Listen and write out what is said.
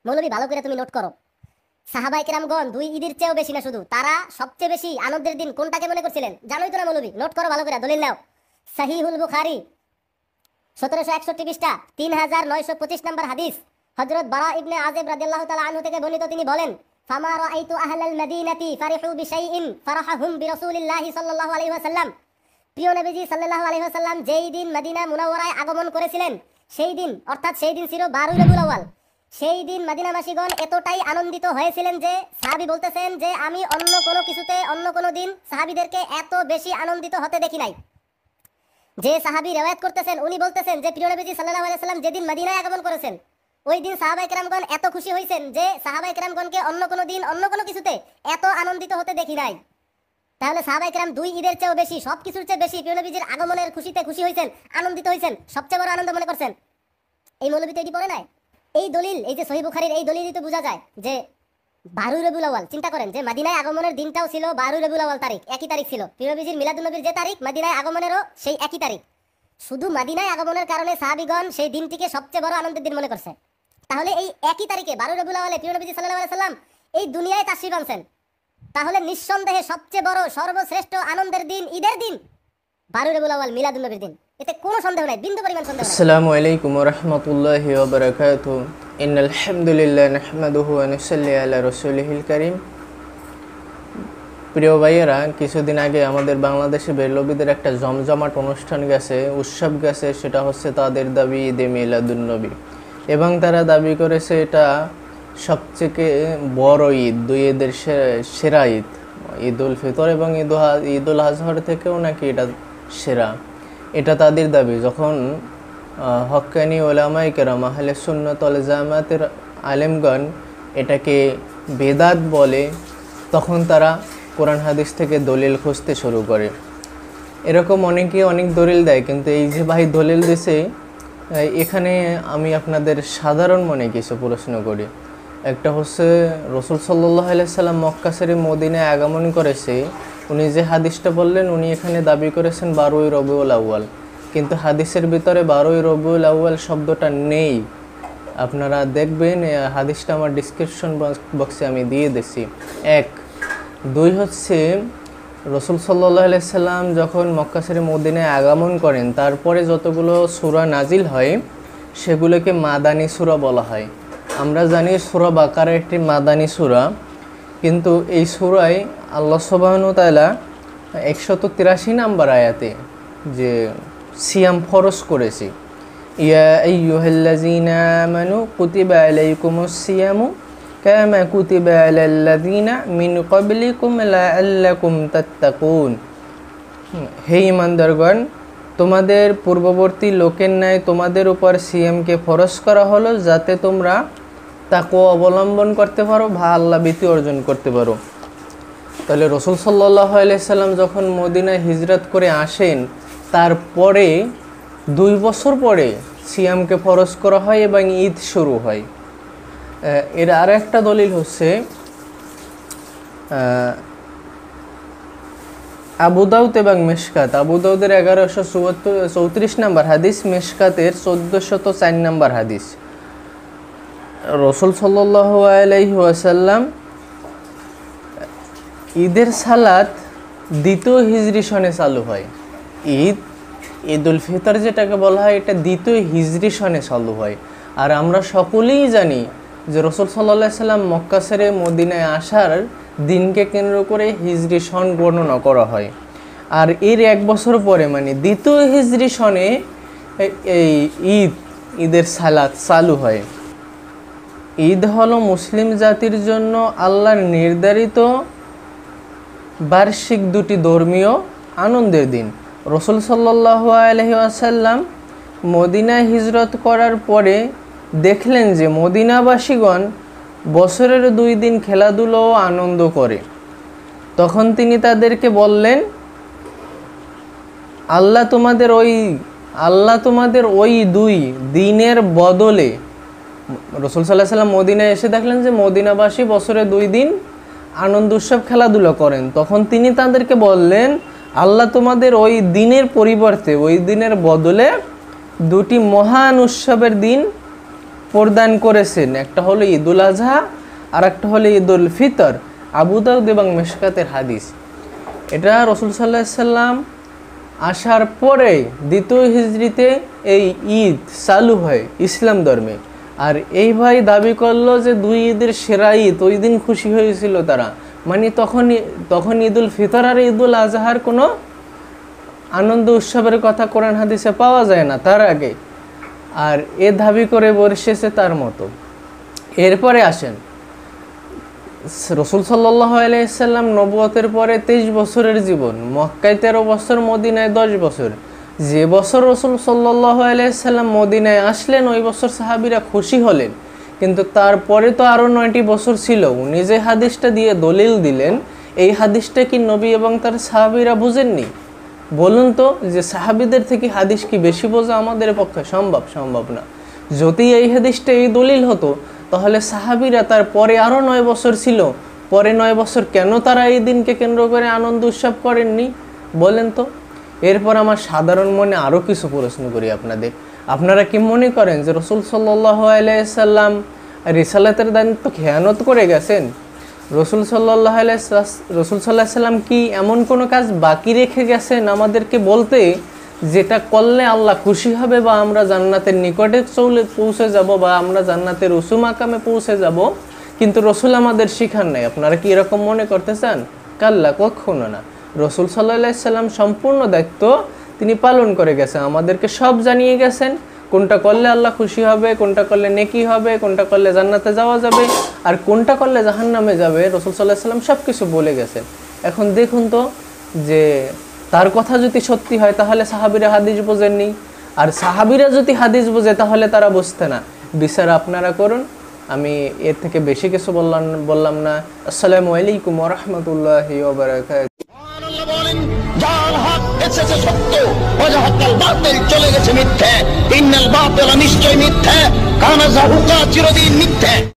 মৌলবী ভালো করে তুমি নোট করো, সাহাবায়ে কেরামগণ দুই ঈদের চেয়েও বেশি না, শুধু তারা সবচেয়ে বেশি আনন্দের দিন কোনটাকে মনে করছিলেন জানোই তো না মৌলবী? নোট করো ভালো করে, দলিল নাও। সহিহুল বুখারী 1761 পৃষ্ঠা 3925 নম্বর হাদিস, হযরত বারা ইবনে আযিব রাদিয়াল্লাহু তাআলা আনহু থেকে বর্ণিত, তিনি বলেন, ফামা রাআইতু আহলাল মাদিনাতি ফারিহু বিশাইইন ফারাহাহুম বিরাসূলিল্লাহি সাল্লাল্লাহু আলাইহি ওয়াসাল্লাম। প্রিয় নবীজি সাল্লাল্লাহু আলাইহি ওয়াসাল্লাম যেই দিন মদিনা মুনাওয়ারায় আগমন করেছিলেন, সেই দিন অর্থাৎ সেই দিন ছিল 12 রবিউল আউয়াল। সেই দিন মদিনাবাসীগণ এতটাই আনন্দিত হয়েছিলেন যে সাহাবী বলতেছেন যে আমি অন্য কোনো কিছুতে অন্য কোনো দিন সাহাবীদেরকে এত বেশি আনন্দিত হতে দেখি নাই। যে সাহাবী রিওয়ায়াত করতেছেন উনি বলতেছেন যে প্রিয় নবীজি সাল্লাল্লাহু আলাইহি ওয়াসাল্লাম যেদিন মদিনায় আগমন করেছেন ওই দিন সাহাবায়ে কেরামগণ এত খুশি হয়েছেন যে সাহাবায়ে কেরামগণকে অন্য কোনো দিন অন্য কোনো কিছুতে এত আনন্দিত হতে দেখি নাই। তাহলে সাহাবায়ে কেরাম দুই ঈদের চেয়েও বেশি, সব কিছুর চেয়ে বেশি প্রিয় নবীজির আগমনের খুশিতে খুশি হয়েছেন, আনন্দিত হয়েছেন, সবচেয়ে বড় আনন্দ মনে করছেন। এই মৌলবী তো এটি পড়ে নাই। এই দলিল, এই যে সহিহ বুখারীর এই দলিলই তো বোঝা যায় যে 12 রবিউল আউয়াল, চিন্তা করেন যে মদিনায় আগমনের দিনটাও ছিল 12 রবিউল আউয়াল তারিখ, একই তারিখ ছিল। প্রিয় নবীজির মিলাদুন নবীর যে তারিখ, মদিনায় আগমনেরও সেই একই তারিখ। শুধু মদিনায় আগমনের কারণে সাহাবীগণ সেই দিনটিকে সবচেয়ে বড় আনন্দের দিন মনে করছে। তাহলে এই একই তারিখে 12 রবিউল আউয়ালে প্রিয় নবীজি সাল্লাল্লাহু আলাইহি ওয়াসাল্লাম এই দুনিয়ায় তাশরীফ আনছেন। তাহলে নিঃসন্দেহে সবচেয়ে বড় সর্বশ্রেষ্ঠ আনন্দের দিন ঈদের দিন 12 রবিউল আউয়াল মিলাদুন নবীর দিন, এতে কোনো সন্দেহ নাই, বিন্দু পরিমাণ সন্দেহ নাই। আসসালামু আলাইকুম ওয়া রাহমাতুল্লাহি ওয়া বারাকাতুহু। ইন্নাল হামদুলিল্লাহ নাহমাদুহু ওয়া নুসাল্লি আলা রাসূলিহিল কারীম। প্রিয় ভাইয়েরা, কিছুদিন আগে আমাদের বাংলাদেশে বেরলবীদের একটা জমজমাট অনুষ্ঠান গেছে, উৎসব গেছে, সেটা হচ্ছে তাদের দাবি ঈদে মিলাদুন নবী, এবং তারা দাবি করেছে এটা সবথেকে বড় ঈদ, দুই ঈদের সেরা ঈদ, ঈদুল ফিতর এবং ঈদুল আজহার থেকেও নাকি এটা সেরা, এটা তাদের দাবি। যখন হক্কানি ওলামায়ে কেরাম আহলে সুন্নাত ওয়াল জামাতের আলেমগণ এটাকে বেদাত বলে, তখন তারা কোরআন হাদিস থেকে দলিল খুঁজতে শুরু করে। এরকম অনেকে অনেক দলিল দেয়, কিন্তু এই যে ভাই দলিল দিছে, এখানে আমি আপনাদের সাধারণ মনে কিছু প্রশ্ন করি। একটা হচ্ছে রাসূল সাল্লাল্লাহু আলাইহি সাল্লাম মক্কা ছেড়ে মদিনায় আগমন করেছে, উনি যে হাদিসটা বললেন উনি এখানে দাবি করেছেন 12 রবিউল আউয়াল, কিন্তু হাদিসের ভিতরে 12 রবিউল আউয়াল শব্দটা নেই। আপনারা দেখবেন, হাদিসটা আমার ডিসক্রিপশন বক্সে আমি দিয়ে দিচ্ছি। 1, 2 হচ্ছে রাসূল সাল্লাল্লাহু আলাইহি সাল্লাম যখন মক্কা ছেড়ে মদিনায় আগমন করেন, তারপরে যতগুলো সূরা নাজিল হয় সেগুলোকে মাদানী সূরা বলা হয়। আমরা জানি সূরা বাকারা একটি মাদানী সূরা, কিন্তু এই সূরায় আল্লাহ সুবহানাহু ওয়া তাআলা 183 নম্বর আয়াতে যে সিয়াম ফরজ করেছে, ইয়া আইয়ুহাল্লাযীনা আমানু কুতিবা আলাইকুমুস সিয়ামু কামা কুতিবা আলাল্লাযীনা মিন ক্বাবলিকুম লাআল্লাকুম তাত্তাকুন। হে ঈমানদারগণ, তোমাদের পূর্ববর্তী লোকের ন্যায় তোমাদের উপর সিয়ামকে ফরজ করা হলো যাতে তোমরা তাকওয়া অবলম্বন করতে পারো বা আল্লাহ ভীতি অর্জন করতে পারো। তাহলে রাসূল সাল্লাল্লাহু আলাইহি সাল্লাম যখন মদিনায় হিজরত করে আসেন, তারপরে 2 বছর পরে সিয়ামকে ফরজ করা হয় এবং ঈদ শুরু হয়। এর আর একটা দলিল হচ্ছে আবু দাউদ এবং মিশকাত। আবু দাউদের 1134 নম্বর হাদিস, মিশকাতের 1404 নম্বর হাদিস। রাসূল সাল্লাল্লাহু আলাইহি ওয়াসাল্লাম ঈদের সালাত 2য় হিজরি সনে চালু হয়। ঈদুল ফিতর যেটাকে বলা হয় এটা 2য় হিজরি সনে চালু হয়। আর আমরা সকলেই জানি যে রাসূল সাল্লাল্লাহু আলাইহি সাল্লাম মক্কা ছেড়ে মদিনায় আসার দিনকে কেন্দ্র করে হিজরি সন গণনা করা হয়। আর এর 1 বছর পরে মানে 2য় হিজরি সনে এই ঈদের সালাত চালু হয়। ঈদ হলো মুসলিম জাতির জন্য আল্লাহর নির্ধারিত বার্ষিক 2টি ধর্মীয় আনন্দের দিন। রাসূল সাল্লাল্লাহু আলাইহি ওয়াসাল্লাম মদিনায় হিজরত করার পরে দেখলেন যে মদিনাবাসীগণ বছরের 2 দিন খেলাধুলা ও আনন্দ করে। তখন তিনি তাদেরকে বললেন, আল্লাহ তোমাদের ওই 2 দিনের বদলে, রাসূল সাল্লাল্লাহু আলাইহি ওয়াসাল্লাম মদিনায় এসে দেখলেন যে মদিনাবাসী বছরে 2 দিন আনন্দ উৎসব খেলাধুলা করেন। তখন তিনি তাদেরকে বললেন, আল্লাহ তোমাদের ওই দিনের পরিবর্তে, ওই দিনের বদলে 2টি মহান উৎসবের দিন প্রদান করেছেন, একটা হলো ঈদুল আজহা আর একটা হলো ঈদুল ফিতর। আবু দাউদ এবং মিশকাতের হাদিস। এটা রাসূল সাল্লাল্লাহু আলাইহি সাল্লাম আসার পরে দ্বিতীয় হিজরিতে এই ঈদ চালু হয় ইসলাম ধর্মে। আর এই ভাই দাবি করলো যে দুই ঈদের সেরা ঈদ, ওই দিন খুশি হয়েছিল তারা। মানে তখন ঈদুল ফিতর আর ঈদুল আজহার কোনো আনন্দ উৎসবের কথা কোরআন হাদিসে পাওয়া যায় না তার আগে। আর এ দাবি করে বসেছে তার মতো। এরপরে আসেন, রাসূল সাল্লাল্লাহু আলাইহি সাল্লাম নবুয়তের পরে 23 বছরের জীবন, মক্কায় 13 বছর, মদিনায় 10 বছর। যে বছর রাসূল সাল্লাল্লাহু আলাইহি সাল্লাম মদিনায় আসলেন ওই বছর সাহাবীরা খুশি হলেন, কিন্তু তারপরে তো আরও 9টি বছর ছিল। উনি যে হাদিসটা দিয়ে দলিল দিলেন, এই হাদিসটা কি নবী এবং তার সাহাবীরা বুঝেননি? বলুন তো, যে সাহাবীদের থেকে হাদিস কি বেশি বোঝা আমাদের পক্ষে সম্ভব না। যদি এই হাদিসটা এই দলিল হতো, তাহলে সাহাবীরা তার পরে আরও 9 বছর ছিল, পরে 9 বছর কেন তারা এই দিনকে কেন্দ্র করে আনন্দ উৎসব করেননি বলেন তো? এরপর আমার সাধারণ মনে আরও কিছু প্রশ্ন করি আপনাদের। আপনারা কি মনে করেন যে রাসূল সাল্লাল্লাহু আলাইহি সাল্লাম রিসালাতের দায়িত্ব খেয়ানত করে গেছেন? রাসূল সাল্লাল্লাহু আলাইহি সাল্লাম কি এমন কোনো কাজ বাকি রেখে গেছেন আমাদেরকে বলতে, যেটা করলে আল্লাহ খুশি হবে বা আমরা জান্নাতের নিকটে পৌঁছে যাব বা আমরা জান্নাতের উঁচু মাকামে পৌঁছে যাব, কিন্তু রাসূল আমাদের শিখান নাই? আপনারা কি এরকম মনে করতে চান? কাল্লা, কখনো না। রাসূল সাল্লাল্লাহু আলাইহি সাল্লাম সম্পূর্ণ দায়িত্ব তিনি পালন করে গেছেন, আমাদেরকে সব জানিয়ে গেছেন, কোনটা করলে আল্লাহ খুশি হবে, কোনটা করলে নেকি হবে, কোনটা করলে জান্নাতে যাওয়া যাবে, আর কোনটা করলে জাহান্নামে যাবে। রাসূল সাল্লাল্লাহু আলাইহি সাল্লাম সব কিছু বলে গেছেন। এখন দেখুন তো, যে তার কথা যদি সত্যি হয় তাহলে সাহাবীরা হাদিস বোঝেননি, আর সাহাবীরা যদি হাদিস বোঝে তাহলে তারা বুঝতে না। বিচার আপনারা করুন, আমি এর থেকে বেশি কিছু বললাম না। আসসালামু আলাইকুম ওয়া রাহমাতুল্লাহি ওয়া বারাকাতুহু। আল্লাহ বলেন, যার হক এসেছে সত্য, ওয়াজাহাকাল বাতিল, চলে গেছে মিথ্যে। ইন্নাল বাতিলা নিশ্চয় মিথ্যে, কানা যাহুকা চিরদিন মিথ্যে।